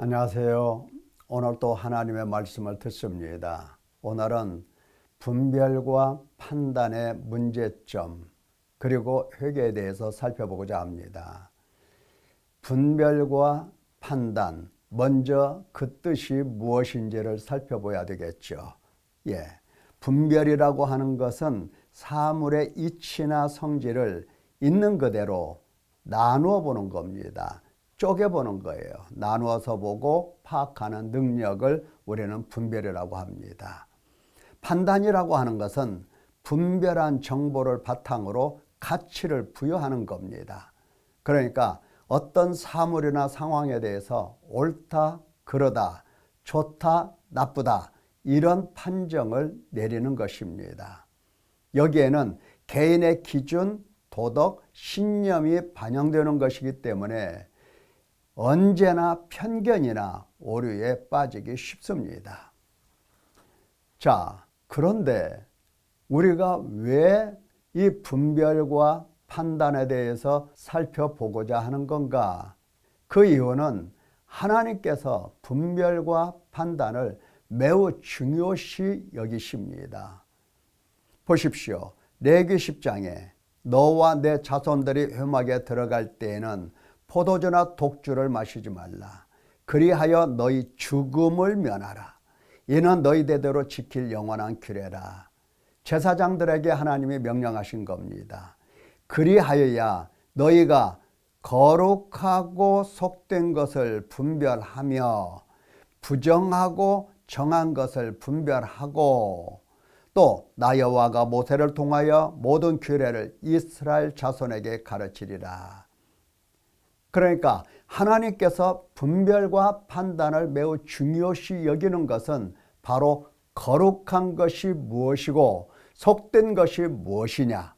안녕하세요. 오늘 또 하나님의 말씀을 듣습니다. 오늘은 분별과 판단의 문제점 그리고 회개에 대해서 살펴보고자 합니다. 분별과 판단, 먼저 그 뜻이 무엇인지를 살펴봐야 되겠죠. 분별이라고 하는 것은 사물의 이치나 성질을 있는 그대로 나누어 보는 겁니다. 쪼개보는 거예요. 나누어서 보고 파악하는 능력을 우리는 분별이라고 합니다. 판단이라고 하는 것은 분별한 정보를 바탕으로 가치를 부여하는 겁니다. 그러니까 어떤 사물이나 상황에 대해서 옳다, 그러다, 좋다, 나쁘다 이런 판정을 내리는 것입니다. 여기에는 개인의 기준, 도덕, 신념이 반영되는 것이기 때문에 언제나 편견이나 오류에 빠지기 쉽습니다. 자, 그런데 우리가 왜 이 분별과 판단에 대해서 살펴보고자 하는 건가? 그 이유는 하나님께서 분별과 판단을 매우 중요시 여기십니다. 보십시오. 레위기 10장에 너와 내 자손들이 회막에 들어갈 때에는 포도주나 독주를 마시지 말라. 그리하여 너희 죽음을 면하라. 이는 너희 대대로 지킬 영원한 규례라. 제사장들에게 하나님이 명령하신 겁니다. 그리하여야 너희가 거룩하고 속된 것을 분별하며 부정하고 정한 것을 분별하고 또 나 여호와가 모세를 통하여 모든 규례를 이스라엘 자손에게 가르치리라. 그러니까 하나님께서 분별과 판단을 매우 중요시 여기는 것은 바로 거룩한 것이 무엇이고 속된 것이 무엇이냐,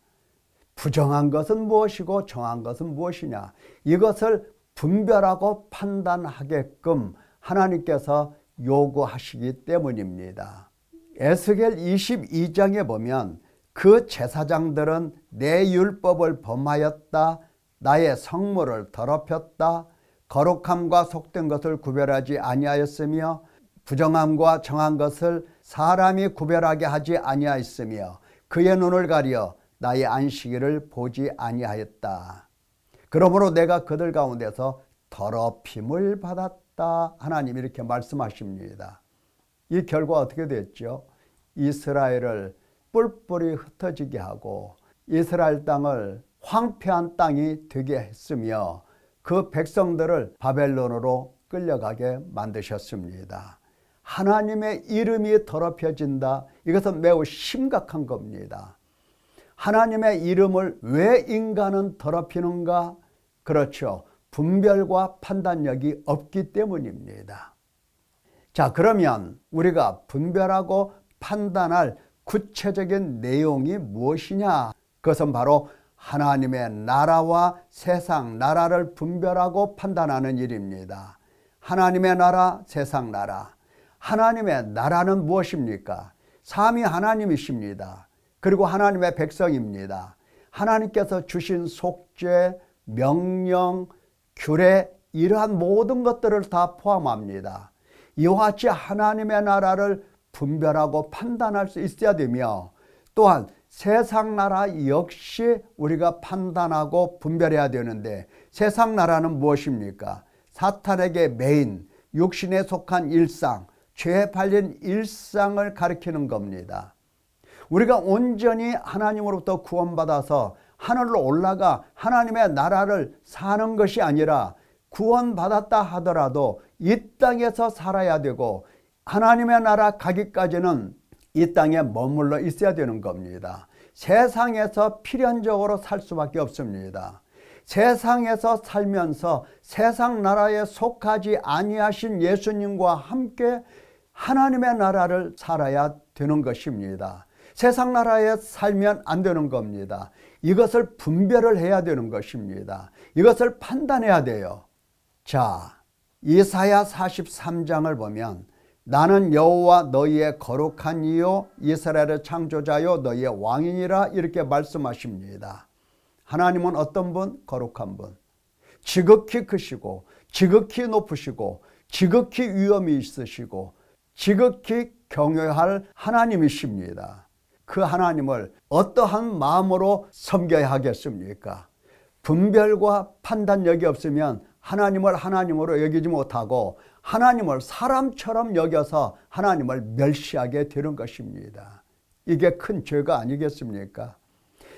부정한 것은 무엇이고 정한 것은 무엇이냐, 이것을 분별하고 판단하게끔 하나님께서 요구하시기 때문입니다. 에스겔 22장에 보면 그 제사장들은 내 율법을 범하였다, 나의 성물을 더럽혔다, 거룩함과 속된 것을 구별하지 아니하였으며 부정함과 정한 것을 사람이 구별하게 하지 아니하였으며 그의 눈을 가려 나의 안식일을 보지 아니하였다. 그러므로 내가 그들 가운데서 더럽힘을 받았다. 하나님이 이렇게 말씀하십니다. 이 결과 어떻게 됐죠? 이스라엘을 뿔뿔이 흩어지게 하고 이스라엘 땅을 황폐한 땅이 되게 했으며 그 백성들을 바벨론으로 끌려가게 만드셨습니다. 하나님의 이름이 더럽혀진다. 이것은 매우 심각한 겁니다. 하나님의 이름을 왜 인간은 더럽히는가? 그렇죠. 분별과 판단력이 없기 때문입니다. 자, 그러면 우리가 분별하고 판단할 구체적인 내용이 무엇이냐? 그것은 바로 하나님의 나라와 세상 나라를 분별하고 판단하는 일입니다. 하나님의 나라, 세상 나라. 하나님의 나라는 무엇입니까? 삼위 하나님이십니다. 그리고 하나님의 백성입니다. 하나님께서 주신 속죄, 명령, 규례 이러한 모든 것들을 다 포함합니다. 이와 같이 하나님의 나라를 분별하고 판단할 수 있어야 되며 또한 세상 나라 역시 우리가 판단하고 분별해야 되는데 세상 나라는 무엇입니까? 사탄에게 매인, 육신에 속한 일상, 죄에 팔린 일상을 가리키는 겁니다. 우리가 온전히 하나님으로부터 구원받아서 하늘로 올라가 하나님의 나라를 사는 것이 아니라 구원받았다 하더라도 이 땅에서 살아야 되고 하나님의 나라 가기까지는 이 땅에 머물러 있어야 되는 겁니다. 세상에서 필연적으로 살 수밖에 없습니다. 세상에서 살면서 세상 나라에 속하지 아니하신 예수님과 함께 하나님의 나라를 살아야 되는 것입니다. 세상 나라에 살면 안 되는 겁니다. 이것을 분별을 해야 되는 것입니다. 이것을 판단해야 돼요. 자, 이사야 43장을 보면 나는 여호와 너희의 거룩한 이요 이스라엘의 창조자요 너희의 왕이니라 이렇게 말씀하십니다. 하나님은 어떤 분? 거룩한 분. 지극히 크시고 지극히 높으시고 지극히 위엄이 있으시고 지극히 경외할 하나님이십니다. 그 하나님을 어떠한 마음으로 섬겨야 하겠습니까? 분별과 판단력이 없으면 하나님을 하나님으로 여기지 못하고 하나님을 사람처럼 여겨서 하나님을 멸시하게 되는 것입니다. 이게 큰 죄가 아니겠습니까?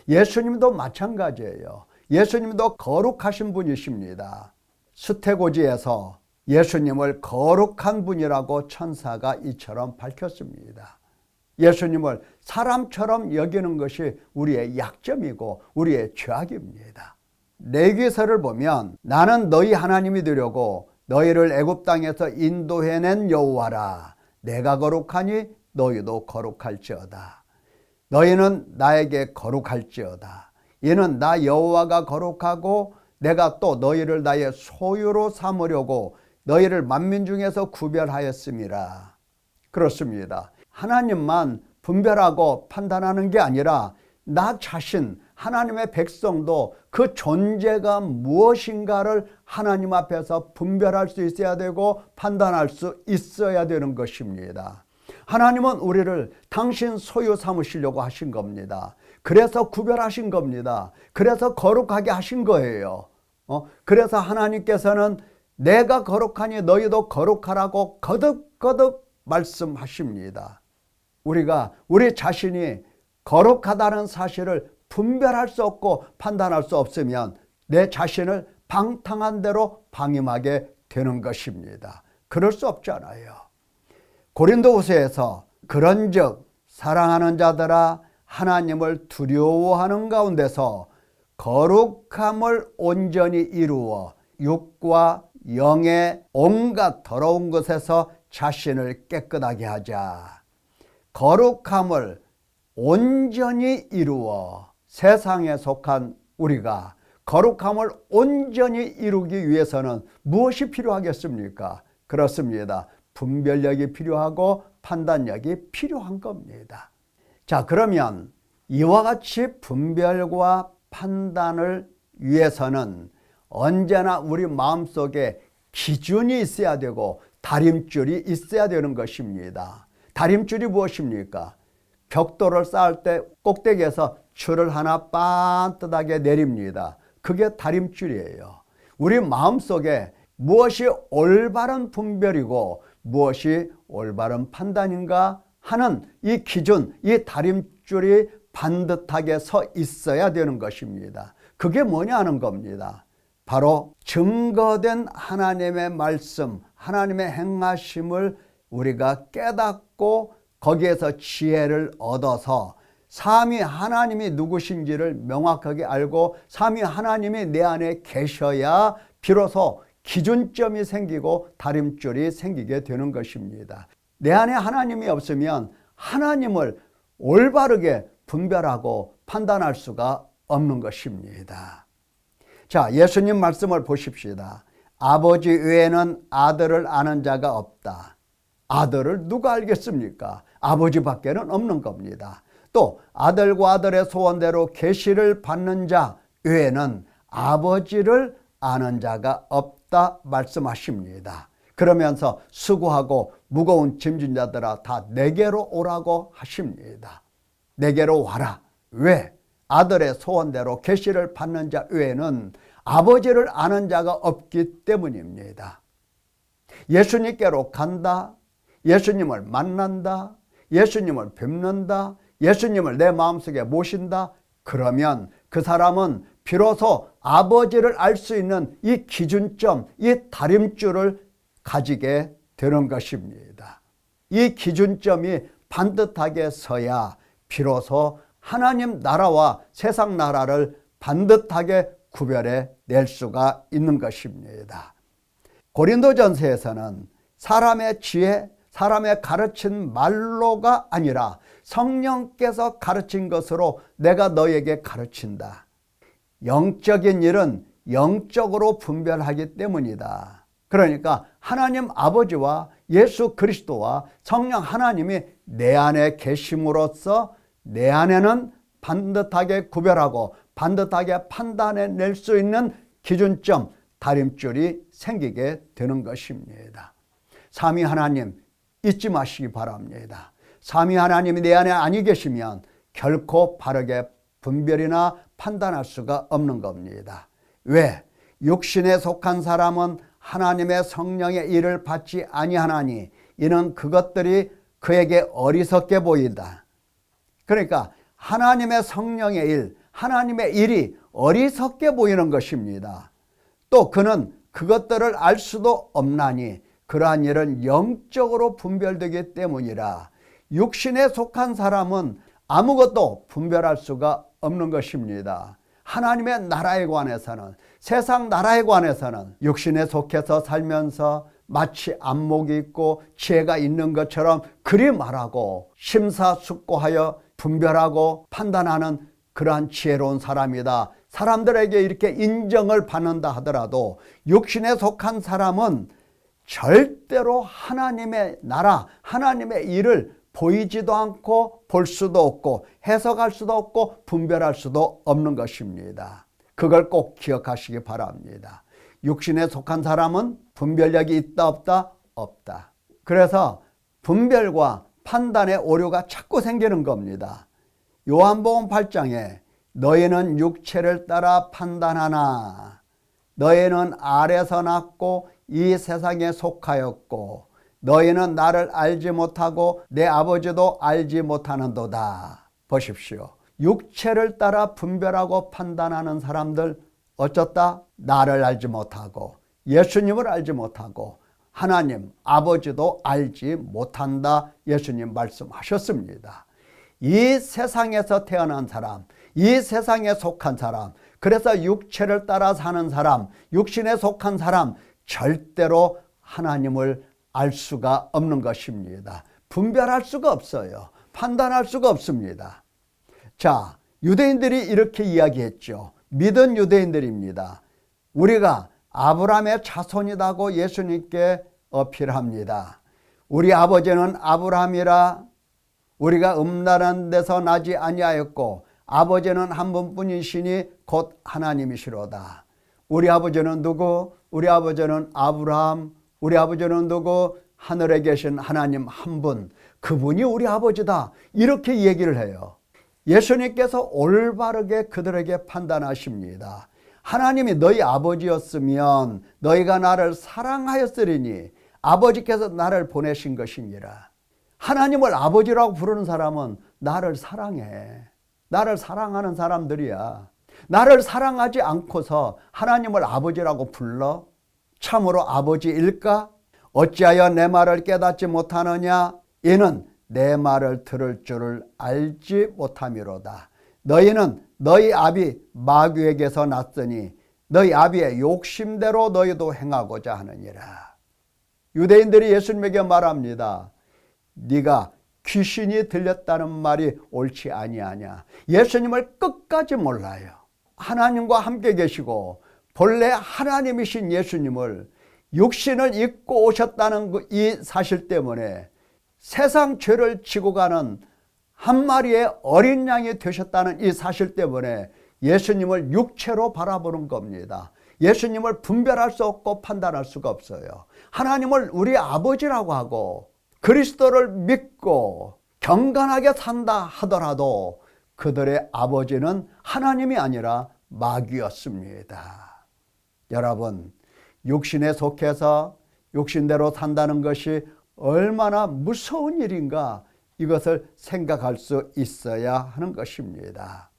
예수님도 마찬가지예요. 예수님도 거룩하신 분이십니다. 수태고지에서 예수님을 거룩한 분이라고 천사가 이처럼 밝혔습니다. 예수님을 사람처럼 여기는 것이 우리의 약점이고 우리의 죄악입니다. 레위기서를 보면 나는 너희 하나님이 되려고 너희를 애굽 땅에서 인도해낸 여호와라. 내가 거룩하니 너희도 거룩할지어다. 너희는 나에게 거룩할지어다. 이는 나 여호와가 거룩하고 내가 또 너희를 나의 소유로 삼으려고 너희를 만민 중에서 구별하였음이라. 그렇습니다. 하나님만 분별하고 판단하는 게 아니라 나 자신 하나님의 백성도 그 존재가 무엇인가를 하나님 앞에서 분별할 수 있어야 되고 판단할 수 있어야 되는 것입니다. 하나님은 우리를 당신 소유 삼으시려고 하신 겁니다. 그래서 구별하신 겁니다. 그래서 거룩하게 하신 거예요. 그래서 하나님께서는 내가 거룩하니 너희도 거룩하라고 거듭거듭 말씀하십니다. 우리가 우리 자신이 거룩하다는 사실을 분별할 수 없고 판단할 수 없으면 내 자신을 방탕한 대로 방임하게 되는 것입니다. 그럴 수 없잖아요. 고린도후서에서 그런즉 사랑하는 자들아 하나님을 두려워하는 가운데서 거룩함을 온전히 이루어 육과 영의 온갖 더러운 것에서 자신을 깨끗하게 하자. 거룩함을 온전히 이루어 세상에 속한 우리가 거룩함을 온전히 이루기 위해서는 무엇이 필요하겠습니까? 그렇습니다. 분별력이 필요하고 판단력이 필요한 겁니다. 자, 그러면 이와 같이 분별과 판단을 위해서는 언제나 우리 마음속에 기준이 있어야 되고 다림줄이 있어야 되는 것입니다. 다림줄이 무엇입니까? 벽돌을 쌓을 때 꼭대기에서 줄을 하나 반듯하게 내립니다. 그게 다림줄이에요. 우리 마음속에 무엇이 올바른 분별이고 무엇이 올바른 판단인가 하는 이 기준, 이 다림줄이 반듯하게 서 있어야 되는 것입니다. 그게 뭐냐 하는 겁니다. 바로 증거된 하나님의 말씀, 하나님의 행하심을 우리가 깨닫고 거기에서 지혜를 얻어서 삼위 하나님이 누구신지를 명확하게 알고 삼위 하나님이 내 안에 계셔야 비로소 기준점이 생기고 다림줄이 생기게 되는 것입니다. 내 안에 하나님이 없으면 하나님을 올바르게 분별하고 판단할 수가 없는 것입니다. 자, 예수님 말씀을 보십시다. 아버지 외에는 아들을 아는 자가 없다. 아들을 누가 알겠습니까? 아버지밖에는 없는 겁니다. 또 아들과 아들의 소원대로 계시를 받는 자 외에는 아버지를 아는 자가 없다 말씀하십니다. 그러면서 수고하고 무거운 짐진 자들아 다 내게로 오라고 하십니다. 내게로 와라. 왜? 아들의 소원대로 계시를 받는 자 외에는 아버지를 아는 자가 없기 때문입니다. 예수님께로 간다. 예수님을 만난다. 예수님을 뵙는다. 예수님을 내 마음속에 모신다. 그러면 그 사람은 비로소 아버지를 알 수 있는 이 기준점, 이 다림줄을 가지게 되는 것입니다. 이 기준점이 반듯하게 서야 비로소 하나님 나라와 세상 나라를 반듯하게 구별해 낼 수가 있는 것입니다. 고린도전서에서는 사람의 지혜, 사람의 가르친 말로가 아니라 성령께서 가르친 것으로 내가 너에게 가르친다. 영적인 일은 영적으로 분별하기 때문이다. 그러니까 하나님 아버지와 예수 그리스도와 성령 하나님이 내 안에 계심으로써 내 안에는 반듯하게 구별하고 반듯하게 판단해낼 수 있는 기준점, 다림줄이 생기게 되는 것입니다. 삼위 하나님 잊지 마시기 바랍니다. 삼위 하나님이 내 안에 아니 계시면 결코 바르게 분별이나 판단할 수가 없는 겁니다. 왜? 육신에 속한 사람은 하나님의 성령의 일을 받지 아니하나니 이는 그것들이 그에게 어리석게 보인다. 그러니까 하나님의 성령의 일, 하나님의 일이 어리석게 보이는 것입니다. 또 그는 그것들을 알 수도 없나니 그러한 일은 영적으로 분별되기 때문이라. 육신에 속한 사람은 아무것도 분별할 수가 없는 것입니다. 하나님의 나라에 관해서는, 세상 나라에 관해서는 육신에 속해서 살면서 마치 안목이 있고 지혜가 있는 것처럼 그리 말하고 심사숙고하여 분별하고 판단하는 그러한 지혜로운 사람이다. 사람들에게 이렇게 인정을 받는다 하더라도 육신에 속한 사람은 절대로 하나님의 나라, 하나님의 일을 보이지도 않고 볼 수도 없고 해석할 수도 없고 분별할 수도 없는 것입니다. 그걸 꼭 기억하시기 바랍니다. 육신에 속한 사람은 분별력이 있다 없다? 없다. 그래서 분별과 판단의 오류가 자꾸 생기는 겁니다. 요한복음 8장에 너희는 육체를 따라 판단하나 너희는 알에서 났고 이 세상에 속하였고 너희는 나를 알지 못하고 내 아버지도 알지 못하는도다. 보십시오. 육체를 따라 분별하고 판단하는 사람들 어쩌다 나를 알지 못하고 예수님을 알지 못하고 하나님 아버지도 알지 못한다. 예수님 말씀하셨습니다. 이 세상에서 태어난 사람, 이 세상에 속한 사람, 그래서 육체를 따라 사는 사람, 육신에 속한 사람 절대로 하나님을 알 수가 없는 것입니다. 분별할 수가 없어요. 판단할 수가 없습니다. 자, 유대인들이 이렇게 이야기했죠. 믿은 유대인들입니다. 우리가 아브라함의 자손이라고 예수님께 어필합니다. 우리 아버지는 아브라함이라 우리가 음란한 데서 나지 아니하였고 아버지는 한 분뿐이시니 곧 하나님이시로다. 우리 아버지는 누구? 우리 아버지는 아브라함. 우리 아버지는 누구? 하늘에 계신 하나님 한 분. 그분이 우리 아버지다. 이렇게 얘기를 해요. 예수님께서 올바르게 그들에게 판단하십니다. 하나님이 너희 아버지였으면 너희가 나를 사랑하였으리니 아버지께서 나를 보내신 것이니라. 하나님을 아버지라고 부르는 사람은 나를 사랑해. 나를 사랑하는 사람들이야. 나를 사랑하지 않고서 하나님을 아버지라고 불러? 참으로 아버지일까? 어찌하여 내 말을 깨닫지 못하느냐? 이는 내 말을 들을 줄을 알지 못함이로다. 너희는 너희 아비 마귀에게서 났으니 너희 아비의 욕심대로 너희도 행하고자 하느니라. 유대인들이 예수님에게 말합니다. 네가 귀신이 들렸다는 말이 옳지 아니하냐. 예수님을 끝까지 몰라요. 하나님과 함께 계시고 본래 하나님이신 예수님을 육신을 입고 오셨다는 이 사실 때문에 세상 죄를 지고 가는 한 마리의 어린 양이 되셨다는 이 사실 때문에 예수님을 육체로 바라보는 겁니다. 예수님을 분별할 수 없고 판단할 수가 없어요. 하나님을 우리 아버지라고 하고 그리스도를 믿고 경건하게 산다 하더라도 그들의 아버지는 하나님이 아니라 마귀였습니다. 여러분, 육신에 속해서 육신대로 산다는 것이 얼마나 무서운 일인가 이것을 생각할 수 있어야 하는 것입니다.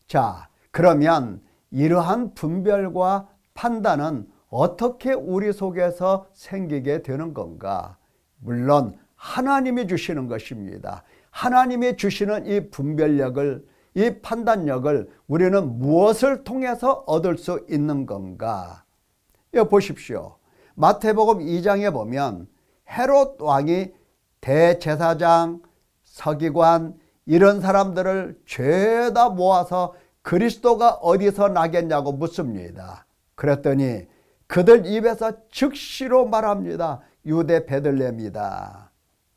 자, 그러면 이러한 분별과 판단은 어떻게 우리 속에서 생기게 되는 건가? 물론 하나님이 주시는 것입니다. 하나님이 주시는 이 분별력을, 이 판단력을 우리는 무엇을 통해서 얻을 수 있는 건가? 여기 보십시오. 마태복음 2장에 보면 헤롯 왕이 대제사장, 서기관 이런 사람들을 죄다 모아서 그리스도가 어디서 나겠냐고 묻습니다. 그랬더니 그들 입에서 즉시로 말합니다. 유대 베들레헴이다.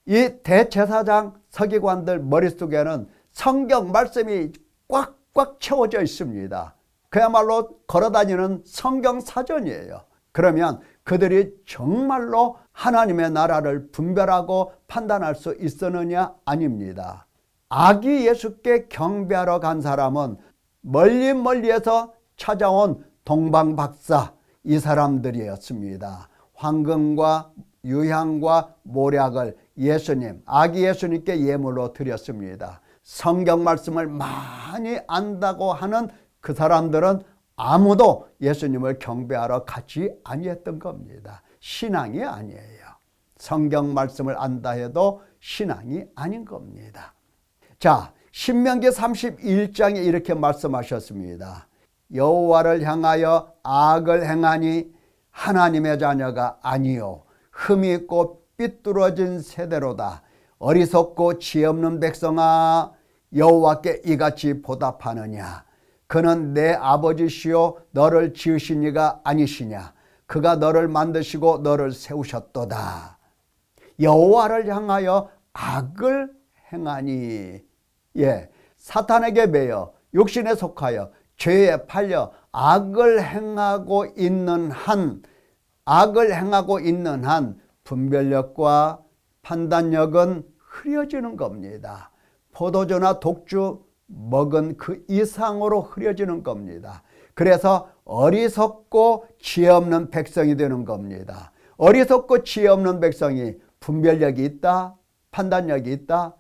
이 대제사장, 서기관들 머릿속에는 성경 말씀이 꽉꽉 채워져 있습니다. 그야말로 걸어다니는 성경 사전이에요. 그러면 그들이 정말로 하나님의 나라를 분별하고 판단할 수 있었느냐? 아닙니다. 아기 예수께 경배하러 간 사람은 멀리에서 찾아온 동방박사, 이 사람들이었습니다. 황금과 유향과 모략을 아기 예수님께 예물로 드렸습니다. 성경 말씀을 많이 안다고 하는 그 사람들은 아무도 예수님을 경배하러 가지 아니했던 겁니다. 신앙이 아니에요. 성경 말씀을 안다 해도 신앙이 아닌 겁니다. 자, 신명기 31장에 이렇게 말씀하셨습니다. 여호와를 향하여 악을 행하니 하나님의 자녀가 아니요 흠이 있고 삐뚤어진 세대로다. 어리석고 지혜 없는 백성아, 여호와께 이같이 보답하느냐? 그는 내 아버지시요 너를 지으신 이가 아니시냐? 그가 너를 만드시고 너를 세우셨도다. 여호와를 향하여 악을 행하니, 사탄에게 매여 육신에 속하여 죄에 팔려 악을 행하고 있는 한 분별력과 판단력은 흐려지는 겁니다. 포도주나 독주 먹은 그 이상으로 흐려지는 겁니다. 그래서 어리석고 지혜 없는 백성이 되는 겁니다. 어리석고 지혜 없는 백성이 분별력이 있다? 판단력이 있다?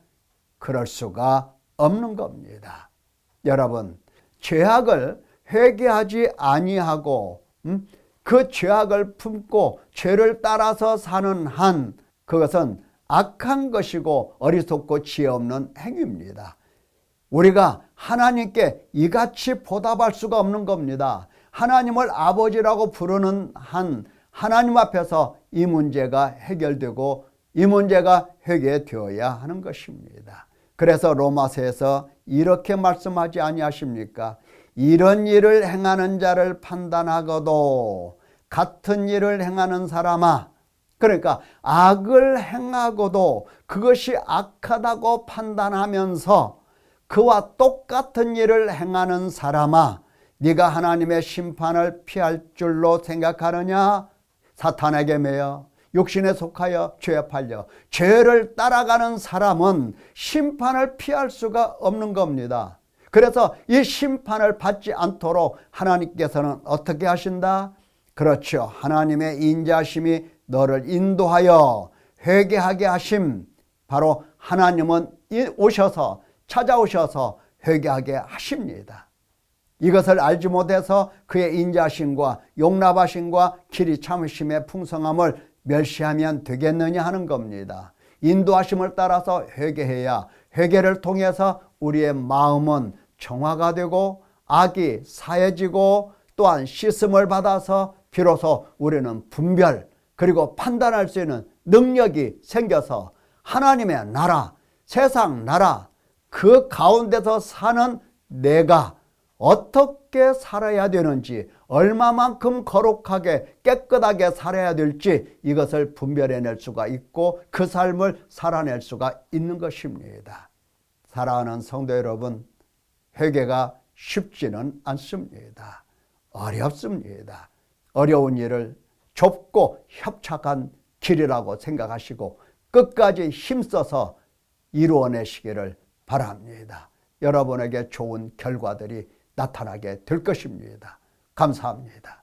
그럴 수가 없는 겁니다. 여러분, 죄악을 회개하지 아니하고 그 죄악을 품고 죄를 따라서 사는 한, 그것은 악한 것이고 어리석고 지혜 없는 행위입니다. 우리가 하나님께 이같이 보답할 수가 없는 겁니다. 하나님을 아버지라고 부르는 한 하나님 앞에서 이 문제가 해결되고 이 문제가 회개되어야 하는 것입니다. 그래서 로마서에서 이렇게 말씀하지 아니하십니까? 이런 일을 행하는 자를 판단하고도 같은 일을 행하는 사람아, 그러니까 악을 행하고도 그것이 악하다고 판단하면서 그와 똑같은 일을 행하는 사람아, 네가 하나님의 심판을 피할 줄로 생각하느냐? 사탄에게 매여 육신에 속하여 죄에 팔려 죄를 따라가는 사람은 심판을 피할 수가 없는 겁니다. 그래서 이 심판을 받지 않도록 하나님께서는 어떻게 하신다? 그렇죠. 하나님의 인자심이 너를 인도하여 회개하게 하심. 바로 하나님은 찾아오셔서 회개하게 하십니다. 이것을 알지 못해서 그의 인자심과 용납하심과 길이 참으심의 풍성함을 멸시하면 되겠느냐 하는 겁니다. 인도하심을 따라서 회개해야 회개를 통해서 우리의 마음은 정화가 되고 악이 사해지고 또한 씻음을 받아서 비로소 우리는 분별 그리고 판단할 수 있는 능력이 생겨서 하나님의 나라, 세상 나라, 그 가운데서 사는 내가 어떻게 살아야 되는지, 얼마만큼 거룩하게 깨끗하게 살아야 될지 이것을 분별해낼 수가 있고 그 삶을 살아낼 수가 있는 것입니다. 사랑하는 성도 여러분, 회개가 쉽지는 않습니다. 어렵습니다. 어려운 일을 좁고 협착한 길이라고 생각하시고 끝까지 힘써서 이루어내시기를 바랍니다. 여러분에게 좋은 결과들이 나타나게 될 것입니다. 감사합니다.